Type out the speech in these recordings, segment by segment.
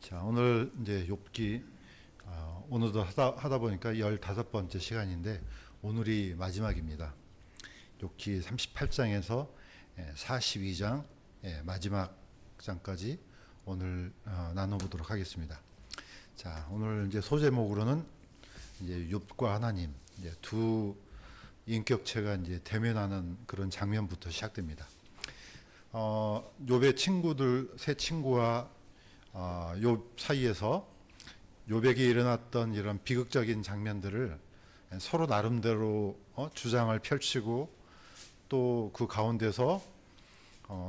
자, 오늘 이제 욥기 오늘도 하다 보니까 15번째 시간인데 오늘이 마지막입니다. 욥기 38장에서 42장 마지막 장까지 오늘 나눠보도록 하겠습니다. 자, 오늘 이제 소제목으로는 이제 욥과 하나님 이제 두 인격체가 이제 대면하는 그런 장면부터 시작됩니다. 욥의 친구들 세 친구와 욥 사이에서 욥에게 일어났던 이런 비극적인 장면들을 서로 나름대로 주장을 펼치고 또 그 가운데서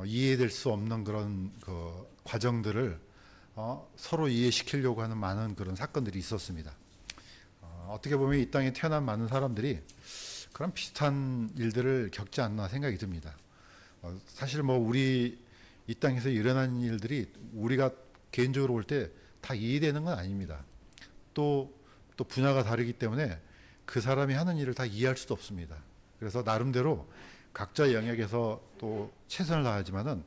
이해될 수 없는 그런 그 과정들을 서로 이해시키려고 하는 많은 그런 사건들이 있었습니다. 어떻게 보면 이 땅에 태어난 많은 사람들이 그런 비슷한 일들을 겪지 않나 생각이 듭니다. 사실 뭐 우리 이 땅에서 일어난 일들이 우리가 개인적으로 볼 때 다 이해되는 건 아닙니다. 또 분야가 다르기 때문에 그 사람이 하는 일을 다 이해할 수도 없습니다. 그래서 나름대로 각자의 영역에서 또 최선을 다하지만은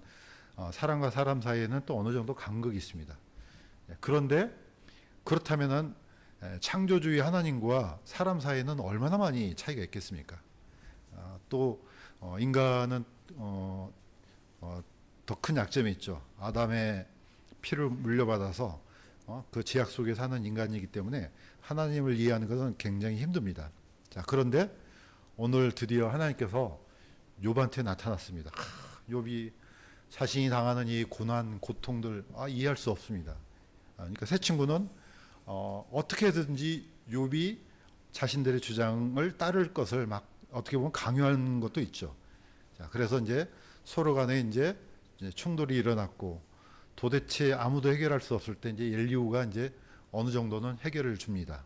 사람과 사람 사이에는 또 어느 정도 간극이 있습니다. 그런데 그렇다면은 창조주의 하나님과 사람 사이에는 얼마나 많이 차이가 있겠습니까? 또 인간은 더 큰 약점이 있죠. 아담의 피를 물려받아서 그 제약 속에 사는 인간이기 때문에 하나님을 이해하는 것은 굉장히 힘듭니다. 자, 그런데 오늘 드디어 하나님께서 욥한테 나타났습니다. 욥이 자신이 당하는 이 고난, 고통들 이해할 수 없습니다. 그러니까 세 친구는 어떻게든지 욥이 자신들의 주장을 따를 것을 막 어떻게 보면 강요하는 것도 있죠. 자, 그래서 이제 서로 간에 이제 충돌이 일어났고 도대체 아무도 해결할 수 없을 때 이제 엘리후가 이제 어느 정도는 해결을 줍니다.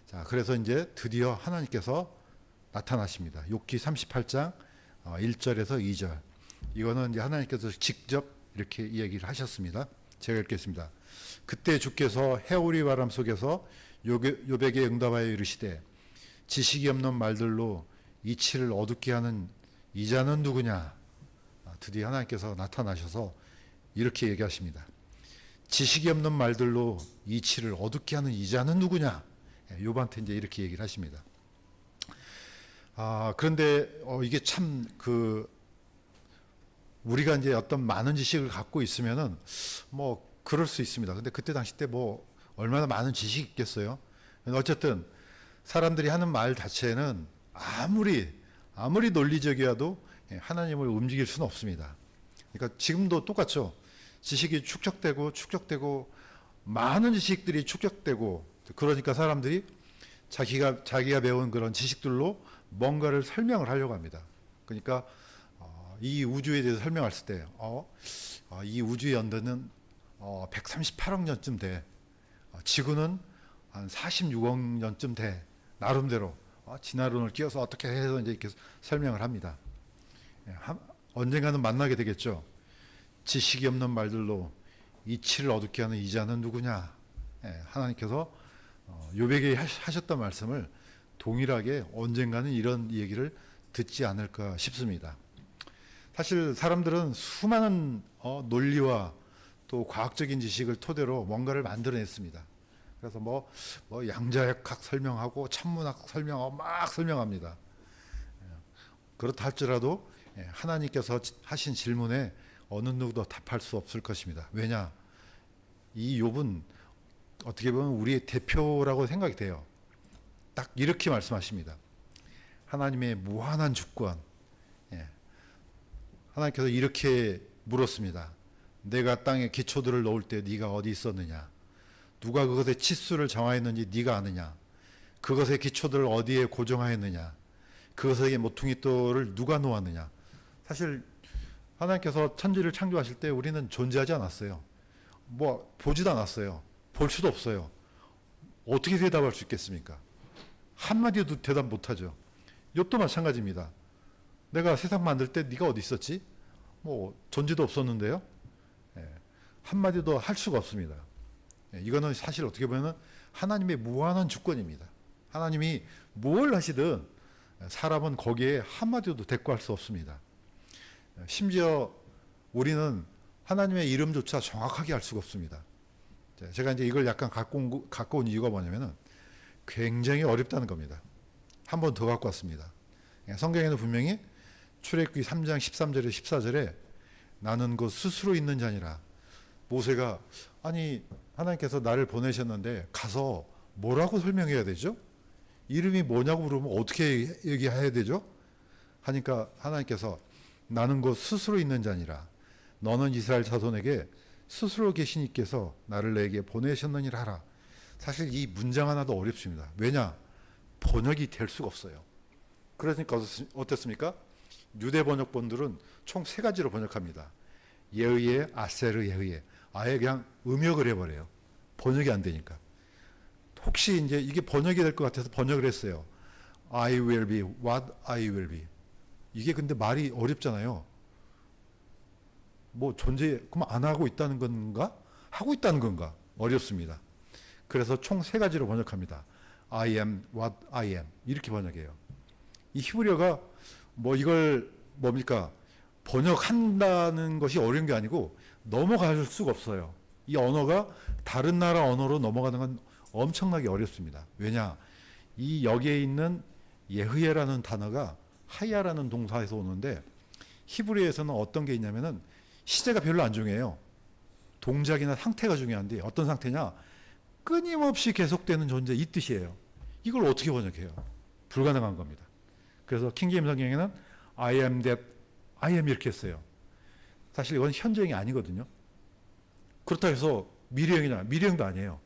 자, 그래서 이제 드디어 하나님께서 나타나십니다. 욥기 38장 1절에서 2절. 이거는 이제 하나님께서 직접 이렇게 이야기를 하셨습니다. 제가 읽겠습니다. 그때 주께서 해오리 바람 속에서 욥에게 응답하여 이르시되 지식이 없는 말들로 이치를 어둡게 하는 이자는 누구냐? 드디어 하나님께서 나타나셔서 이렇게 얘기하십니다. 지식이 없는 말들로 이치를 어둡게 하는 이자는 누구냐? 욥한테 이제 이렇게 얘기를 하십니다. 그런데 이게 참 우리가 이제 어떤 많은 지식을 갖고 있으면은 뭐 그럴 수 있습니다. 근데 그때 당시 때 뭐 얼마나 많은 지식이 있겠어요? 어쨌든 사람들이 하는 말 자체는 아무리 논리적이어도 하나님을 움직일 수는 없습니다. 그러니까 지금도 똑같죠. 지식이 축적되고 많은 지식들이 축적되고 그러니까 사람들이 자기가 배운 그런 지식들로 뭔가를 설명을 하려고 합니다. 그러니까 이 우주에 대해서 설명했을 때 이 우주의 연대는 138억 년쯤 돼. 지구는 한 46억 년쯤 돼. 나름대로 진화론을 끼워서 어떻게 해서 이제 이렇게 설명을 합니다. 언젠가는 만나게 되겠죠. 지식이 없는 말들로 이치를 어둡게 하는 이자는 누구냐? 하나님께서 욥에게 하셨던 말씀을 동일하게 언젠가는 이런 얘기를 듣지 않을까 싶습니다. 사실 사람들은 수많은 논리와 또 과학적인 지식을 토대로 뭔가를 만들어냈습니다. 그래서 뭐 양자역학 설명하고 천문학 설명하고 막 설명합니다. 그렇다 할지라도 하나님께서 하신 질문에 어느 누구도 답할 수 없을 것입니다. 왜냐? 이 욥은 어떻게 보면 우리의 대표라고 생각이 돼요. 딱 이렇게 말씀하십니다. 하나님의 무한한 주권. 하나님께서 이렇게 물었습니다. 내가 땅에 기초들을 놓을 때 네가 어디 있었느냐? 누가 그것의 치수를 정하였는지 네가 아느냐? 그것의 기초들을 어디에 고정하였느냐? 그것의 모퉁이돌을 누가 놓았느냐? 사실 하나님께서 천지를 창조하실 때 우리는 존재하지 않았어요. 뭐 보지도 않았어요. 볼 수도 없어요. 어떻게 대답할 수 있겠습니까? 한마디도 대답 못하죠. 욥도 마찬가지입니다. 내가 세상 만들 때 네가 어디 있었지? 뭐 존재도 없었는데요. 한마디도 할 수가 없습니다. 이거는 사실 어떻게 보면 하나님의 무한한 주권입니다. 하나님이 뭘 하시든 사람은 거기에 한마디도 대꾸할 수 없습니다. 심지어 우리는 하나님의 이름조차 정확하게 알 수가 없습니다. 자, 제가 이제 이걸 약간 갖고 온 이유가 뭐냐면은 굉장히 어렵다는 겁니다. 한 번 더 갖고 왔습니다. 성경에는 분명히 출애굽기 3장 13절에 14절에 나는 그 스스로 있는 자니라. 모세가 아니 하나님께서 나를 보내셨는데 가서 뭐라고 설명해야 되죠? 이름이 뭐냐고 물으면 어떻게 얘기해야 되죠? 하니까 하나님께서 나는 곧 스스로 있는 자니라. 너는 이스라엘 자손에게 스스로 계신 이께서 나를 내게 보내셨느니라 하라. 사실 이 문장 하나도 어렵습니다. 왜냐? 번역이 될 수가 없어요. 그러니까 어떻습니까? 유대 번역본들은 총 3가지로 번역합니다. 예의에, 아세르 예의에. 아예 그냥 음역을 해버려요. 번역이 안 되니까. 혹시 이제 이게 번역이 될 것 같아서 번역을 했어요. I will be what I will be. 이게 근데 말이 어렵잖아요. 뭐 존재, 그럼 안 하고 있다는 건가? 하고 있다는 건가? 어렵습니다. 그래서 총 3가지로 번역합니다. I am what I am. 이렇게 번역해요. 이 히브리어가 뭐 이걸 뭡니까? 번역한다는 것이 어려운 게 아니고 넘어갈 수가 없어요. 이 언어가 다른 나라 언어로 넘어가는 건 엄청나게 어렵습니다. 왜냐? 이 여기에 있는 예흐예라는 단어가 하야라는 동사에서 오는데 히브리어에서는 어떤 게 있냐면은 시제가 별로 안 중요해요. 동작이나 상태가 중요한데 어떤 상태냐? 끊임없이 계속되는 존재 이 뜻이에요. 이걸 어떻게 번역해요? 불가능한 겁니다. 그래서 킹제임스 성경에는 I am that I am 이렇게 했어요. 사실 이건 현재형이 아니거든요. 그렇다고 해서 미래형이냐? 미래형도 아니에요.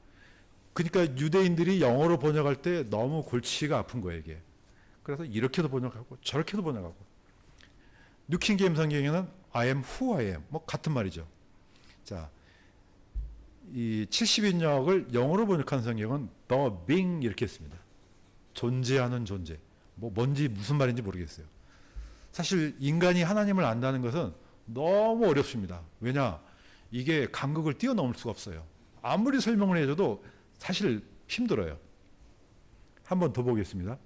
그러니까 유대인들이 영어로 번역할 때 너무 골치가 아픈 거예요, 이게. 그래서 이렇게도 번역하고 저렇게도 번역하고. 뉴킹제임스 성경에는 I am who I am. 뭐 같은 말이죠. 자, 이 70인역을 영어로 번역한 성경은 the being 이렇게 했습니다. 존재하는 존재. 뭐 뭔지 무슨 말인지 모르겠어요. 사실 인간이 하나님을 안다는 것은 너무 어렵습니다. 왜냐? 이게 간극을 뛰어넘을 수가 없어요. 아무리 설명을 해줘도 사실 힘들어요. 한 번 더 보겠습니다.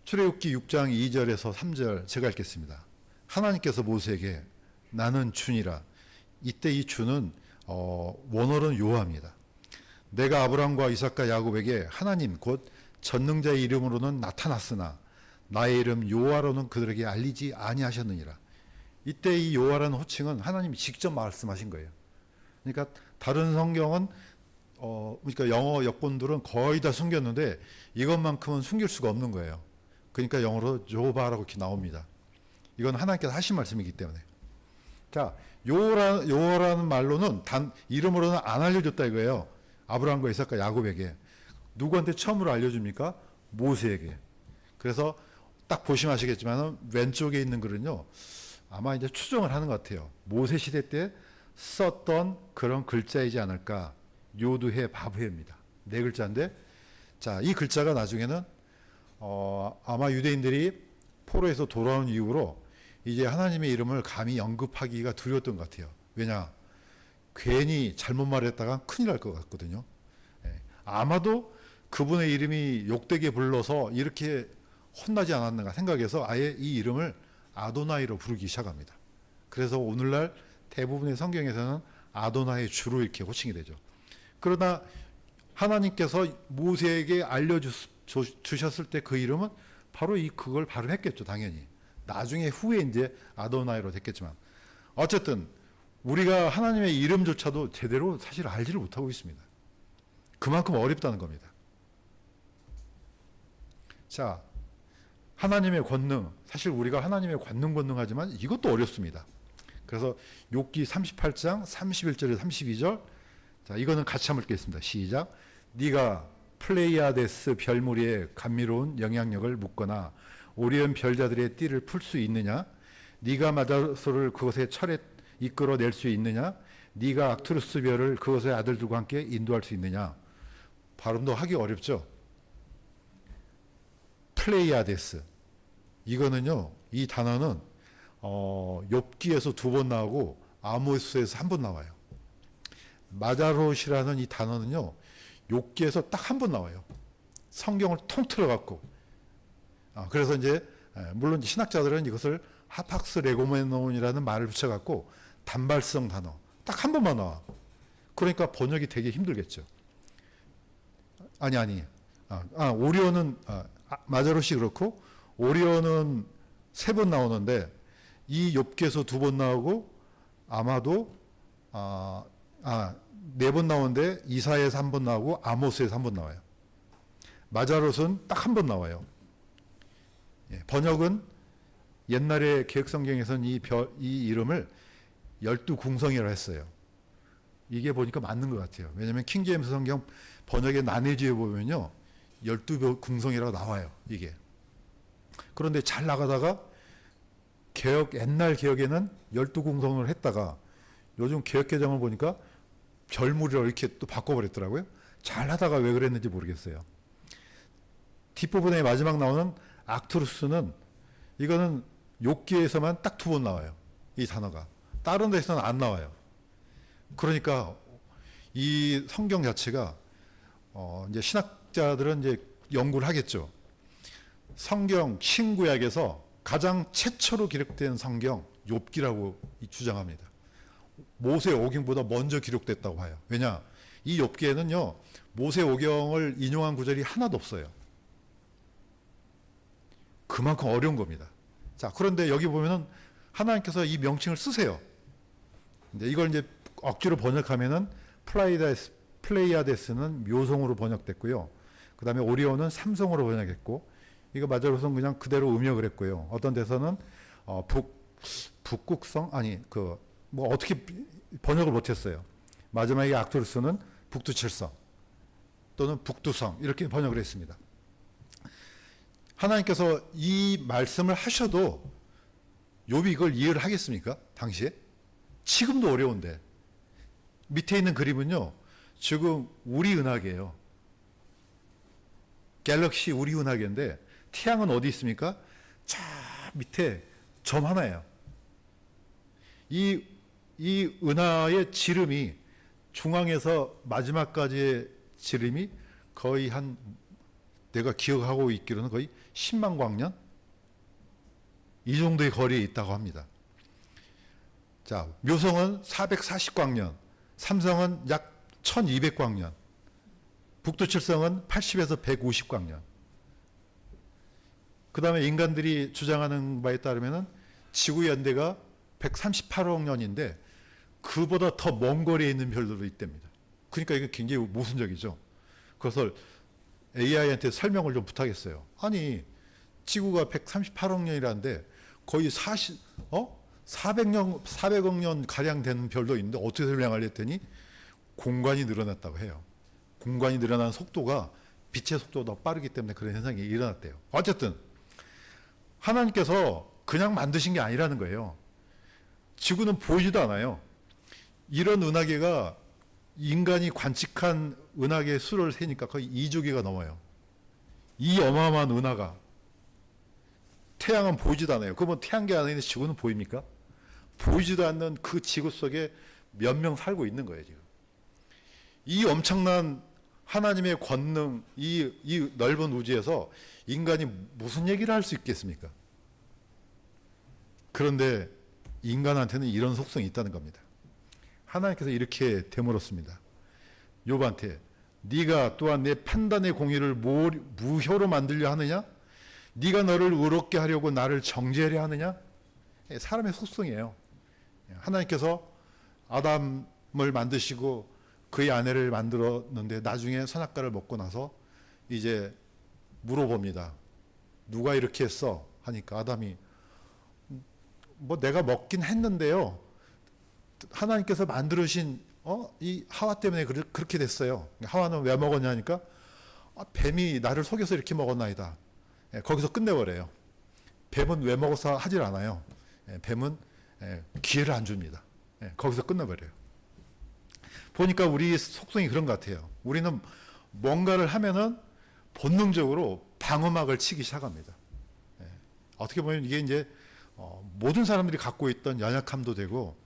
출애굽기 6장 2절에서 3절 제가 읽겠습니다. 하나님께서 모세에게 나는 주니라. 이때 이 주는 원어로는 여호와입니다. 내가 아브라함과 이삭과 야곱에게 하나님 곧 전능자의 이름으로는 나타났으나 나의 이름 여호와로는 그들에게 알리지 아니하셨느니라. 이때 이 여호와라는 호칭은 하나님이 직접 말씀하신 거예요. 그러니까 다른 성경은 그러니까 영어 역본들은 거의 다 숨겼는데 이것만큼은 숨길 수가 없는 거예요. 그러니까 영어로 여호와라고 이렇게 나옵니다. 이건 하나님께서 하신 말씀이기 때문에. 자, 여호와라는 말로는 이름으로는 안 알려줬다 이거예요. 아브라함과 이삭과 야곱에게. 누구한테 처음으로 알려줍니까? 모세에게. 그래서 딱 보시면 아시겠지만 왼쪽에 있는 글은요. 아마 이제 추정을 하는 것 같아요. 모세 시대 때 썼던 그런 글자이지 않을까. 요두해 바브해입니다. 4글자인데 자, 이 글자가 나중에는 아마 유대인들이 포로에서 돌아온 이후로 이제 하나님의 이름을 감히 언급하기가 두려웠던 것 같아요. 왜냐? 괜히 잘못 말했다가 큰일 날 것 같거든요. 아마도 그분의 이름이 욕되게 불러서 이렇게 혼나지 않았는가 생각해서 아예 이 이름을 아도나이로 부르기 시작합니다. 그래서 오늘날 대부분의 성경에서는 아도나의 주로 이렇게 호칭이 되죠. 그러나 하나님께서 모세에게 알려주셨을 때 그 이름은 바로 그걸 발음했겠죠, 당연히. 나중에 후에 이제 아도나이로 됐겠지만. 어쨌든 우리가 하나님의 이름조차도 제대로 사실 알지를 못하고 있습니다. 그만큼 어렵다는 겁니다. 자, 하나님의 권능. 사실 우리가 하나님의 권능하지만 이것도 어렵습니다. 그래서 욥기 38장 31절에서 32절. 자, 이거는 같이 한번 읽겠습니다. 시작. 네가 플레이아데스 별무리의 감미로운 영향력을 묶거나 오리온 별자들의 띠를 풀 수 있느냐? 네가 마다소를 그것의 철에 이끌어낼 수 있느냐? 네가 악투루스 별을 그것의 아들들과 함께 인도할 수 있느냐? 발음도 하기 어렵죠. 플레이아데스. 이거는요. 이 단어는 욥기에서 2번 나오고 아모스에서 1번 나와요. 마다롯이라는 이 단어는요. 욥기에서 딱 1번 나와요. 성경을 통틀어 갖고. 그래서 이제 물론 신학자들은 이것을 하팍스 레고메논이라는 말을 붙여 갖고 단발성 단어, 딱 한 번만 나와. 그러니까 번역이 되게 힘들겠죠. 아니. 오리온은, 마자롯이 그렇고, 오리온은 3번 나오는데, 이 욥기에서 2번 나오고, 아마도, 4번 나오는데, 이사야에서 1번 나오고, 아모스에서 1번 나와요. 마자롯은 딱 한 번 나와요. 예, 번역은 옛날에 개혁성경에서는 이 이름을 12궁성이라고 했어요. 이게 보니까 맞는 것 같아요. 왜냐하면 킹제임스 성경 번역의 난해지에 보면요, 12궁성이라고 나와요. 이게. 그런데 잘 나가다가 옛날 개혁에는 12궁성을 했다가 요즘 개혁개정을 보니까 별무리로 이렇게 또 바꿔버렸더라고요. 잘 하다가 왜 그랬는지 모르겠어요. 뒷부분에 마지막 나오는 악투루스는 이거는 욥기에서만 딱 2번 나와요. 이 단어가. 다른 데서는 안 나와요. 그러니까 이 성경 자체가 이제 신학자들은 이제 연구를 하겠죠. 성경 신구약에서 가장 최초로 기록된 성경 욥기라고 주장합니다. 모세 오경보다 먼저 기록됐다고 봐요. 왜냐? 이 욥기에는요, 모세 오경을 인용한 구절이 하나도 없어요. 그만큼 어려운 겁니다. 자, 그런데 여기 보면은 하나님께서 이 명칭을 쓰세요. 이걸 이제 억지로 번역하면은 플레이아데스는 묘성으로 번역됐고요. 그 다음에 오리온은 삼성으로 번역했고, 이거 마자롯은 그냥 그대로 음역을 했고요. 어떤 데서는 북극성? 뭐 어떻게 번역을 못했어요. 마지막에 악투루스는 북두칠성 또는 북두성 이렇게 번역을 했습니다. 하나님께서 이 말씀을 하셔도 욥이 이걸 이해를 하겠습니까? 당시에? 지금도 어려운데. 밑에 있는 그림은요, 지금 우리 은하계예요. 갤럭시 우리 은하계인데 태양은 어디 있습니까? 저 밑에 점 하나예요. 이 은하의 지름이 중앙에서 마지막까지의 지름이 거의 내가 기억하고 있기로는 거의 10만 광년? 이 정도의 거리에 있다고 합니다. 자, 묘성은 440광년, 삼성은 약 1200광년, 북두칠성은 80에서 150광년. 그 다음에 인간들이 주장하는 바에 따르면 지구 연대가 138억 년인데 그보다 더 먼 거리에 있는 별들도 있답니다. 그러니까 이게 굉장히 모순적이죠. 그래서 AI한테 설명을 좀 부탁했어요. 아니, 지구가 138억 년이라는데 거의 400억 년 가량 되는 별도 있는데 어떻게 설명하려 했더니 공간이 늘어났다고 해요. 공간이 늘어나는 속도가 빛의 속도가 더 빠르기 때문에 그런 현상이 일어났대요. 어쨌든 하나님께서 그냥 만드신 게 아니라는 거예요. 지구는 보이지도 않아요. 이런 은하계가 인간이 관측한 은하계 수를 세니까 거의 2조개가 넘어요. 이 어마어마한 은하가. 태양은 보이지도 않아요. 그러면 태양계 안에 있는 지구는 보입니까? 보이지도 않는 그 지구 속에 몇 명 살고 있는 거예요, 지금. 이 엄청난 하나님의 권능, 이 넓은 우주에서 인간이 무슨 얘기를 할 수 있겠습니까? 그런데 인간한테는 이런 속성이 있다는 겁니다. 하나님께서 이렇게 되물었습니다. 욥한테 네가 또한 내 판단의 공의를 무효로 만들려 하느냐? 네가 너를 의롭게 하려고 나를 정죄하려 하느냐? 사람의 속성이에요. 하나님께서 아담을 만드시고 그의 아내를 만들었는데 나중에 선악과를 먹고 나서 이제 물어봅니다. 누가 이렇게 했어? 하니까 아담이 뭐 내가 먹긴 했는데요. 하나님께서 만들으신 이 하와 때문에 그렇게 됐어요. 하와는 왜 먹었냐니까 뱀이 나를 속여서 이렇게 먹었나이다. 거기서 끝내버려요. 뱀은 왜 먹어서 하질 않아요. 뱀은 기회를 안 줍니다. 거기서 끝내버려요. 보니까 우리 속성이 그런 것 같아요. 우리는 뭔가를 하면은 본능적으로 방어막을 치기 시작합니다. 어떻게 보면 이게 이제 모든 사람들이 갖고 있던 연약함도 되고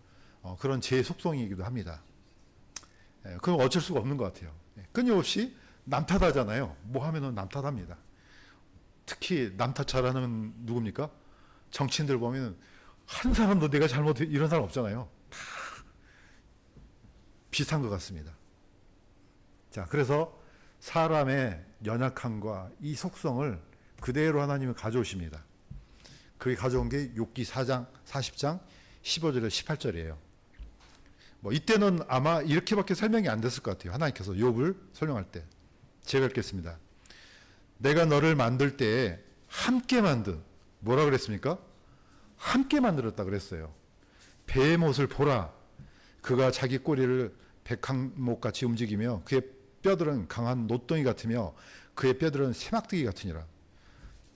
그런 제 속성이기도 합니다. 그건 어쩔 수가 없는 것 같아요. 끊임없이 남 탓하잖아요. 뭐 하면은 남 탓합니다. 특히 남 탓 잘하는 누굽니까? 정치인들 보면 한 사람도 내가 잘못해 이런 사람 없잖아요. 비슷한 것 같습니다. 자, 그래서 사람의 연약함과 이 속성을 그대로 하나님은 가져오십니다. 그게 가져온 게 욥기 4장, 40장, 15절에 18절이에요. 뭐 이때는 아마 이렇게밖에 설명이 안 됐을 것 같아요. 하나님께서 욥을 설명할 때. 제가 읽겠습니다. 내가 너를 만들 때에 함께 만든, 뭐라 그랬습니까? 함께 만들었다 그랬어요. 배의 못을 보라. 그가 자기 꼬리를 백항목같이 움직이며 그의 뼈들은 강한 노덩이 같으며 그의 뼈들은 새막대기 같으니라.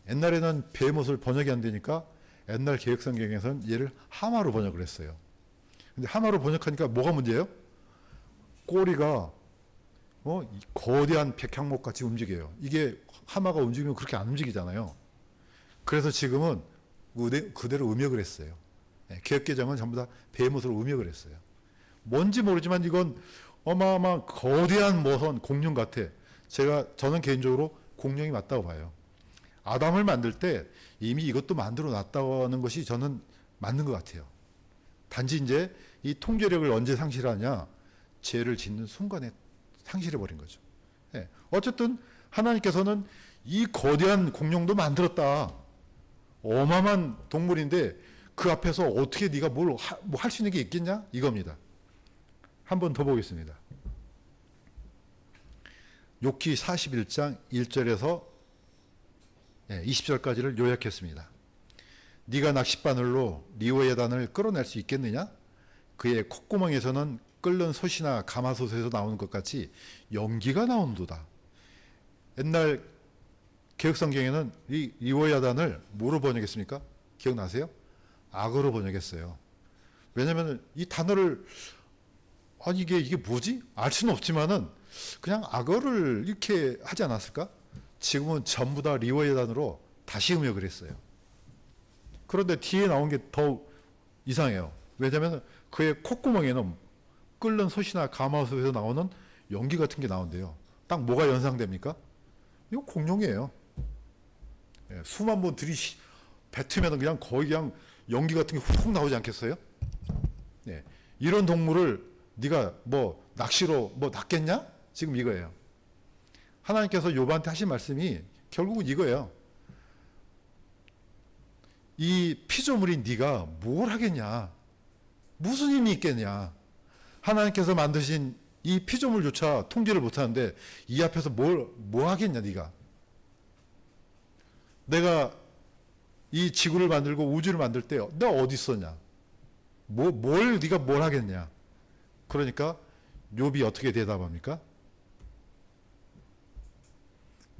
옛날에는 배의 못을 번역이 안 되니까 옛날 개혁성경에서는 얘를 하마로 번역을 했어요. 근데 하마로 번역하니까 뭐가 문제예요? 꼬리가 거대한 백향목같이 움직여요. 이게 하마가 움직이면 그렇게 안 움직이잖아요. 그래서 지금은 그대로 음역을 했어요. 개혁개정은 전부 다 배의 못으로 음역을 했어요. 뭔지 모르지만 이건 어마어마한 거대한 모선 공룡 같아. 저는 개인적으로 공룡이 맞다고 봐요. 아담을 만들 때 이미 이것도 만들어 놨다는 것이 저는 맞는 것 같아요. 단지 이제 이 통제력을 언제 상실하냐? 죄를 짓는 순간에 상실해 버린 거죠. 어쨌든 하나님께서는 이 거대한 공룡도 만들었다. 어마어마한 동물인데 그 앞에서 어떻게 네가 뭘 할 수 있는 게 있겠냐? 이겁니다. 한 번 더 보겠습니다. 욥기 41장 1절에서 20절까지를 요약했습니다. 네가 낚싯바늘로 리오예단을 끌어낼 수 있겠느냐? 그의 콧구멍에서는 끓는 솥이나 가마솥에서 나오는 것 같이 연기가 나온도다. 옛날 개혁성경에는 이 리오야단을 뭐로 번역했습니까? 기억나세요? 악어로 번역했어요. 왜냐하면 이 단어를 아니 이게 뭐지? 알 수는 없지만은 그냥 악어를 이렇게 하지 않았을까? 지금은 전부 다 리오야단으로 다시 음역을 했어요. 그런데 뒤에 나온 게 더 이상해요. 왜냐하면 그의 콧구멍에는 끓는 솥이나 가마솥에서 나오는 연기 같은 게 나온대요. 딱 뭐가 연상됩니까? 이거 공룡이에요. 수만 번 뱉으면 그냥 거의 그냥 연기 같은 게 훅 나오지 않겠어요? 이런 동물을 네가 뭐 낚시로 뭐 낚겠냐? 지금 이거예요. 하나님께서 욥한테 하신 말씀이 결국은 이거예요. 이 피조물인 네가 뭘 하겠냐? 무슨 힘이 있겠냐? 하나님께서 만드신 이 피조물조차 통제를 못하는데 이 앞에서 뭐 하겠냐 네가? 내가 이 지구를 만들고 우주를 만들 때 내가 어디 있었냐? 네가 뭘 하겠냐? 그러니까 욥이 어떻게 대답합니까?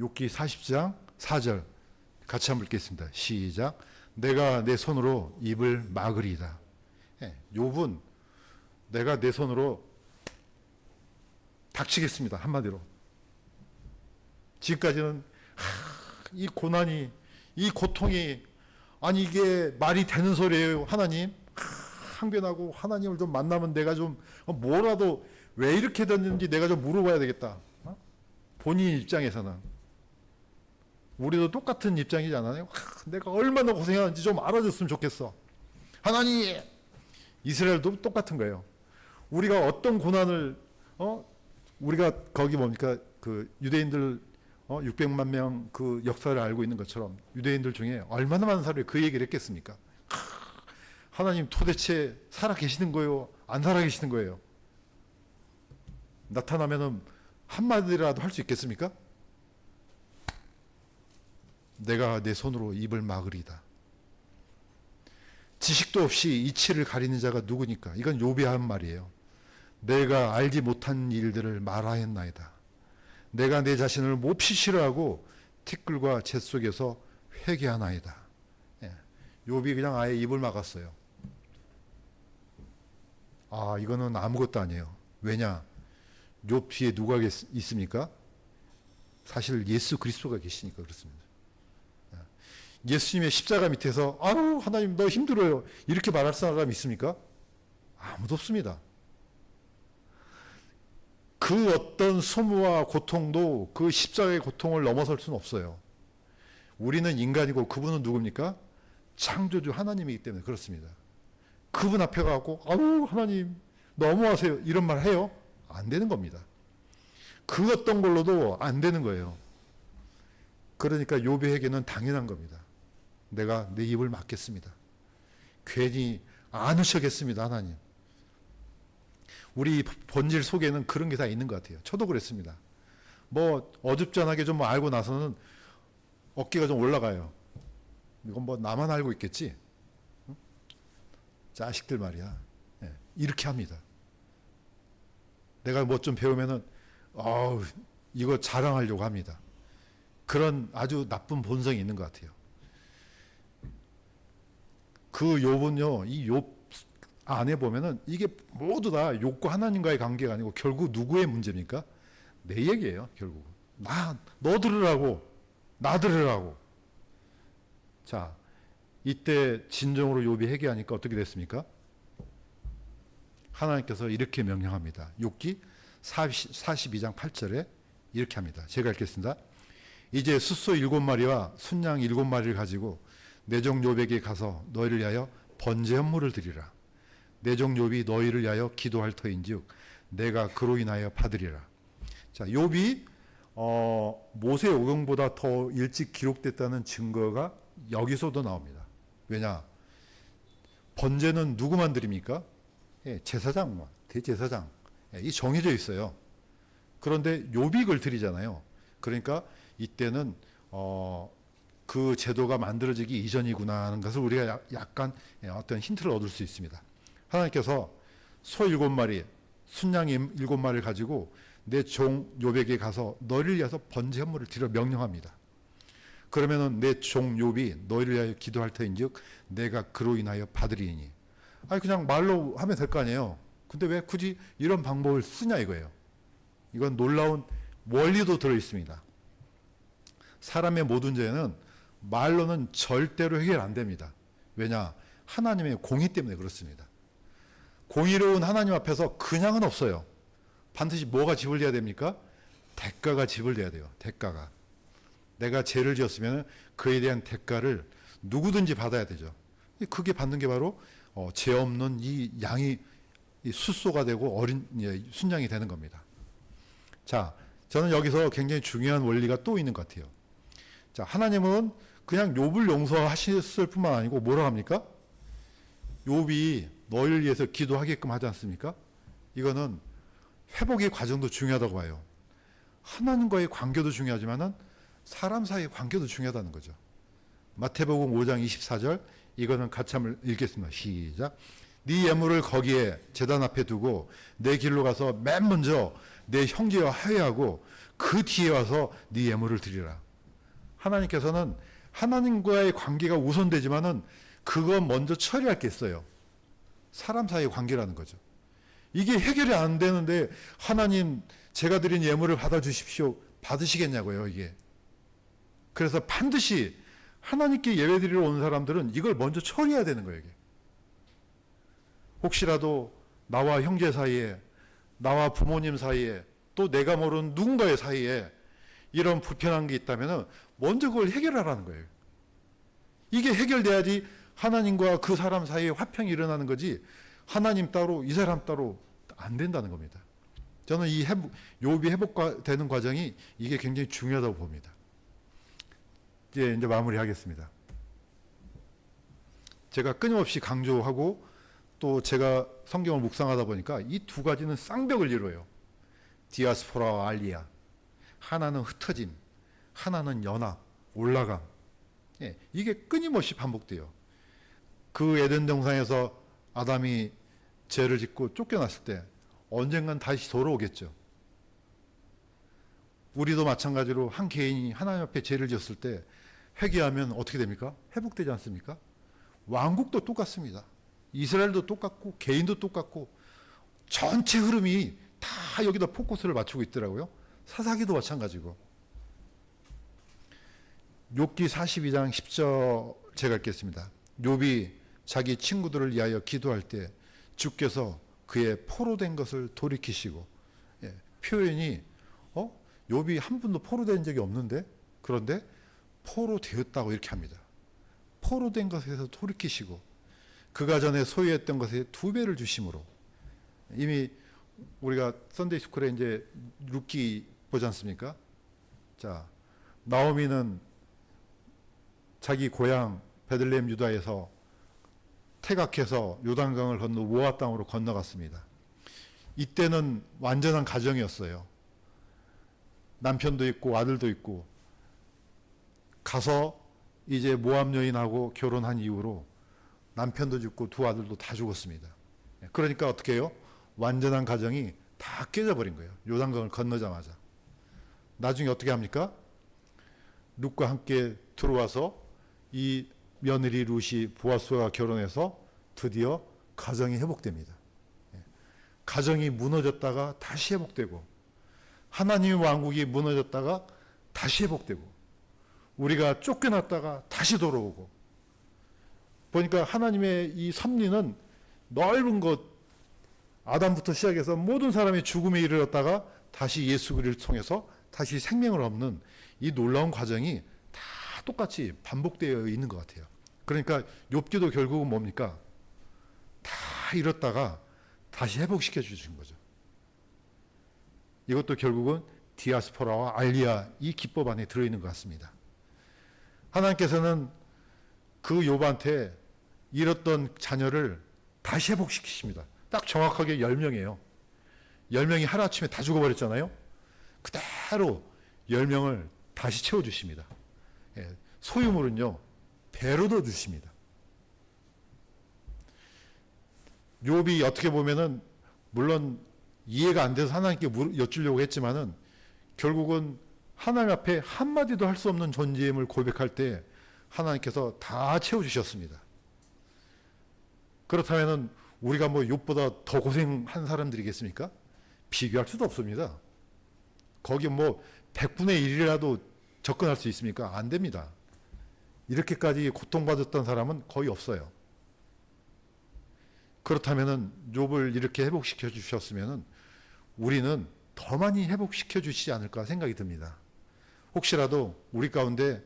욥기 40장 4절 같이 한번 읽겠습니다. 시작. 내가 내 손으로 입을 막으리이다. 욥은 내가 내 손으로 닥치겠습니다. 한마디로. 지금까지는 이 고난이, 이 고통이, 아니 이게 말이 되는 소리예요. 하나님 항변하고 하나님을 좀 만나면 내가 좀 뭐라도 왜 이렇게 됐는지 내가 좀 물어봐야 되겠다. 본인 입장에서는. 우리도 똑같은 입장이잖아요. 내가 얼마나 고생하는지 좀 알아줬으면 좋겠어. 하나님, 이스라엘도 똑같은 거예요. 우리가 어떤 고난을 우리가 거기 뭡니까 그 유대인들 600만 명 그 역사를 알고 있는 것처럼 유대인들 중에 얼마나 많은 사람이 그 얘기를 했겠습니까? 하나님 도대체 살아 계시는 거예요? 안 살아 계시는 거예요? 나타나면은 한마디라도 할 수 있겠습니까? 내가 내 손으로 입을 막으리다. 지식도 없이 이치를 가리는 자가 누구니까? 이건 욥이 한 말이에요. 내가 알지 못한 일들을 말하였나이다. 내가 내 자신을 몹시 싫어하고 티끌과 재 속에서 회개하나이다. 욥이 그냥 아예 입을 막았어요. 이거는 아무것도 아니에요. 왜냐? 욥 뒤에 누가 있습니까? 사실 예수 그리스도가 계시니까 그렇습니다. 예수님의 십자가 밑에서 아유 하나님 너 힘들어요 이렇게 말할 사람이 있습니까? 아무도 없습니다. 그 어떤 소모와 고통도 그 십자가의 고통을 넘어설 수는 없어요. 우리는 인간이고 그분은 누굽니까? 창조주 하나님이기 때문에 그렇습니다. 그분 앞에 가고 아유 하나님 너무하세요 이런 말 해요? 안 되는 겁니다. 그 어떤 걸로도 안 되는 거예요. 그러니까 욥에게는 당연한 겁니다. 내가 내 입을 막겠습니다. 괜히 안 우셔겠습니다, 하나님. 우리 본질 속에는 그런 게 다 있는 것 같아요. 저도 그랬습니다. 뭐 어줍잖하게 좀 알고 나서는 어깨가 좀 올라가요. 이건 뭐 나만 알고 있겠지? 응? 자식들 말이야. 예, 이렇게 합니다. 내가 뭐 좀 배우면은 이거 자랑하려고 합니다. 그런 아주 나쁜 본성이 있는 것 같아요. 그 욥은요, 이 욥 안에 보면은 이게 모두 다 욥과 하나님과의 관계가 아니고 결국 누구의 문제입니까? 내 얘기예요, 결국. 너 들으라고, 나 들으라고. 자, 이때 진정으로 욥이 회개하니까 어떻게 됐습니까? 하나님께서 이렇게 명령합니다. 욥기 42장 8절에 이렇게 합니다. 제가 읽겠습니다. 이제 숫소 7마리와 순양 7마리를 가지고 내 종 욥에게 가서 너희를 위하여 번제 헌물을 드리라. 내 종 욥이 너희를 위하여 기도할 터인즉 내가 그로 인하여 받으리라. 자, 욥이 모세 오경보다 더 일찍 기록됐다는 증거가 여기서도 나옵니다. 왜냐? 번제는 누구만 드립니까? 제사장, 대제사장. 이 정해져 있어요. 그런데 욥이 그걸 드리잖아요. 그러니까 이때는 그 제도가 만들어지기 이전이구나 하는 것을 우리가 약간 어떤 힌트를 얻을 수 있습니다. 하나님께서 소 7마리, 순양 7마리를 가지고 내 종 욥에게 가서 너희를 위해서 번제 헌물을 드려 명령합니다. 그러면은 내 종 욥이 너희를 위하여 기도할 터인즉 내가 그로 인하여 받으리니. 아니 그냥 말로 하면 될 거 아니에요. 근데 왜 굳이 이런 방법을 쓰냐 이거예요. 이건 놀라운 원리도 들어 있습니다. 사람의 모든 죄는 말로는 절대로 해결 안 됩니다. 왜냐? 하나님의 공의 때문에 그렇습니다. 공의로운 하나님 앞에서 그냥은 없어요. 반드시 뭐가 지불돼야 됩니까? 대가가 지불돼야 돼요. 대가가. 내가 죄를 지었으면 그에 대한 대가를 누구든지 받아야 되죠. 그게 받는 게 바로 죄 없는 이 양이 이 숫소가 되고 어린 순양이 되는 겁니다. 자, 저는 여기서 굉장히 중요한 원리가 또 있는 것 같아요. 자, 하나님은 그냥 욥을 용서하셨을 뿐만 아니고 뭐라 합니까? 욥이 너희를 위해서 기도하게끔 하지 않습니까? 이거는 회복의 과정도 중요하다고 봐요. 하나님과의 관계도 중요하지만은 사람 사이의 관계도 중요하다는 거죠. 마태복음 5장 24절 이거는 같이 한번 읽겠습니다. 시작. 네 예물을 거기에 제단 앞에 두고 내 길로 가서 맨 먼저 내 형제와 화해하고 그 뒤에 와서 네 예물을 드리라. 하나님께서는 하나님과의 관계가 우선되지만은 그거 먼저 처리할 게 있어요. 사람 사이의 관계라는 거죠. 이게 해결이 안 되는데 하나님 제가 드린 예물을 받아주십시오. 받으시겠냐고요, 이게. 그래서 반드시 하나님께 예배드리러 온 사람들은 이걸 먼저 처리해야 되는 거예요, 이게. 혹시라도 나와 형제 사이에, 나와 부모님 사이에, 또 내가 모르는 누군가의 사이에 이런 불편한 게 있다면 먼저 그걸 해결하라는 거예요. 이게 해결돼야지 하나님과 그 사람 사이에 화평이 일어나는 거지 하나님 따로 이 사람 따로 안 된다는 겁니다. 저는 이 욥이 회복되는 과정이 이게 굉장히 중요하다고 봅니다. 이제 마무리하겠습니다. 제가 끊임없이 강조하고 또 제가 성경을 묵상하다 보니까 이 두 가지는 쌍벽을 이루어요. 디아스포라와 알리아. 하나는 흩어짐, 하나는 연합, 올라감. 이게 끊임없이 반복돼요. 그 에덴 동산에서 아담이 죄를 짓고 쫓겨났을 때 언젠간 다시 돌아오겠죠. 우리도 마찬가지로 한 개인이 하나님 앞에 죄를 지었을 때 회개하면 어떻게 됩니까? 회복되지 않습니까? 왕국도 똑같습니다. 이스라엘도 똑같고 개인도 똑같고 전체 흐름이 다 여기다 포커스를 맞추고 있더라고요. 사사기도 마찬가지고. 욥기 42장 10절 제가 읽겠습니다. 욥이 자기 친구들을 위하여 기도할 때 주께서 그의 포로된 것을 돌이키시고, 표현이 욥이 한 번도 포로된 적이 없는데 그런데 포로되었다고 이렇게 합니다. 포로된 것에서 돌이키시고 그가 전에 소유했던 것의 2배를 주심으로. 이미 우리가 선데이 스쿨에 이제 룻기 보지 않습니까? 자, 나오미는 자기 고향 베들레헴 유다에서 태각해서 요단강을 건너 모압 땅으로 건너갔습니다. 이때는 완전한 가정이었어요. 남편도 있고 아들도 있고. 가서 이제 모압 여인하고 결혼한 이후로 남편도 죽고 두 아들도 다 죽었습니다. 그러니까 어떻게 해요? 완전한 가정이 다 깨져버린 거예요. 요단강을 건너자마자. 나중에 어떻게 합니까? 룻과 함께 들어와서 이 며느리 룻이 보아스와 결혼해서 드디어 가정이 회복됩니다. 가정이 무너졌다가 다시 회복되고, 하나님의 왕국이 무너졌다가 다시 회복되고, 우리가 쫓겨났다가 다시 돌아오고. 보니까 하나님의 이 섭리는 넓은 것, 아담부터 시작해서 모든 사람이 죽음에 이르렀다가 다시 예수 그리스도를 통해서 다시 생명을 얻는 이 놀라운 과정이 다 똑같이 반복되어 있는 것 같아요. 그러니까 욥기도 결국은 뭡니까? 다 잃었다가 다시 회복시켜 주신 거죠. 이것도 결국은 디아스포라와 알리아 이 기법 안에 들어있는 것 같습니다. 하나님께서는 그 욥한테 잃었던 자녀를 다시 회복시키십니다. 딱 정확하게 10명이에요. 10명이 하루아침에 다 죽어버렸잖아요. 그대로 10명을 다시 채워주십니다. 소유물은요, 배로 더 주십니다. 욥이 어떻게 보면은 물론 이해가 안 돼서 하나님께 여쭈려고 했지만은 결국은 하나님 앞에 한마디도 할 수 없는 존재임을 고백할 때 하나님께서 다 채워주셨습니다. 그렇다면은 우리가 뭐 욥보다 더 고생한 사람들이겠습니까? 비교할 수도 없습니다. 거기 뭐 100분의 1이라도 접근할 수 있습니까? 안 됩니다. 이렇게까지 고통받았던 사람은 거의 없어요. 그렇다면은 욥을 이렇게 회복시켜 주셨으면은 우리는 더 많이 회복시켜 주시지 않을까 생각이 듭니다. 혹시라도 우리 가운데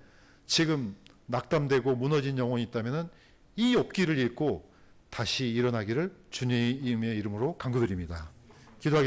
지금 낙담되고 무너진 영혼이 있다면은 이 욥기를 읽고 다시 일어나기를 주님의 이름으로 간구드립니다.